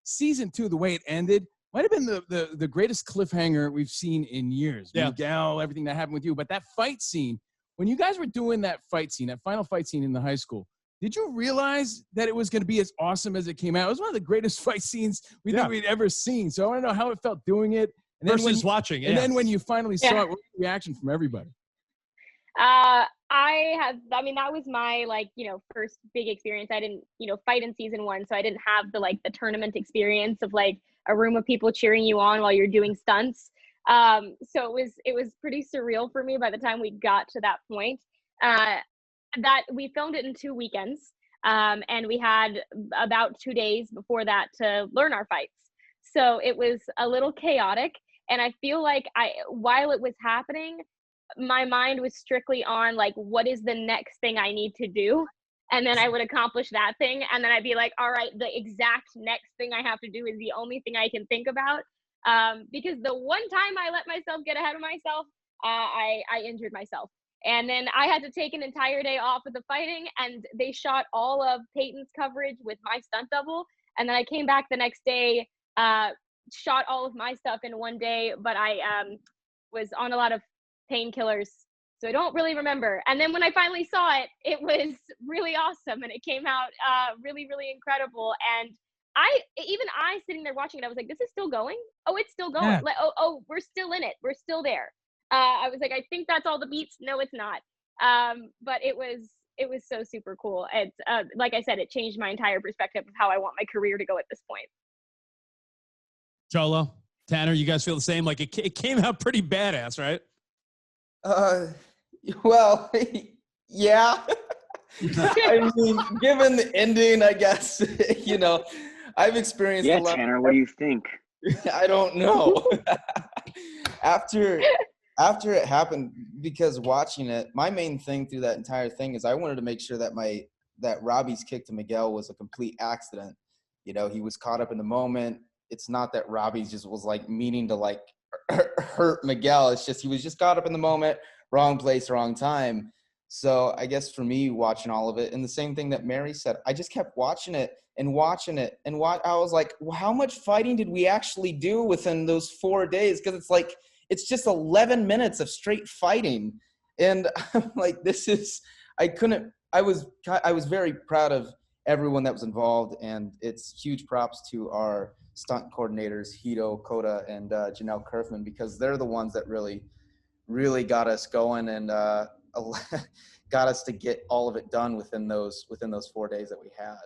season 2, the way it ended, might have been the greatest cliffhanger we've seen in years. Yeah. Miguel, everything that happened with you. But that fight scene, when you guys were doing that fight scene, that final fight scene in the high school, did you realize that it was going to be as awesome as it came out? It was one of the greatest fight scenes we think we'd ever seen. So I want to know how it felt doing it. And then versus watching. And then when you finally saw it, what was the reaction from everybody? That was my, first big experience. I didn't, fight in season 1. So I didn't have the tournament experience of a room of people cheering you on while you're doing stunts. So it was pretty surreal for me by the time we got to that point. That we filmed it in 2 weekends. And we had about 2 days before that to learn our fights. So it was a little chaotic. And I feel like while it was happening, my mind was strictly on what is the next thing I need to do? And then I would accomplish that thing. And then I'd be like, all right, the exact next thing I have to do is the only thing I can think about. Because the one time I let myself get ahead of myself, I injured myself. And then I had to take an entire day off of the fighting, and they shot all of Peyton's coverage with my stunt double. And then I came back the next day, shot all of my stuff in one day, but I was on a lot of painkillers, so I don't really remember. And then when I finally saw it, it was really awesome, and it came out really, really incredible. And I sitting there watching it, I was like, this is still going? Oh, it's still going. Yeah. We're still in it. We're still there. I was like, I think that's all the beats. No, it's not. But it was so super cool. It's like I said, it changed my entire perspective of how I want my career to go at this point. Cholo, Tanner, you guys feel the same? It came out pretty badass, right? Well, yeah. I mean, given the ending, I guess, I've experienced a lot. Tanner, what do you think? I don't know. After it happened, because watching it, my main thing through that entire thing is I wanted to make sure that Robbie's kick to Miguel was a complete accident. He was caught up in the moment. It's not that Robbie just was meaning to hurt Miguel. It's just he was just caught up in the moment, wrong place, wrong time. So I guess for me, watching all of it, and the same thing that Mary said, I just kept watching it. I was like, well, how much fighting did we actually do within those 4 days? Because it's just 11 minutes of straight fighting, and I'm like, I was very proud of everyone that was involved, and it's huge props to our stunt coordinators, Hito, Coda, and Janelle Kerfman, because they're the ones that really, really got us going and got us to get all of it done within those 4 days that we had.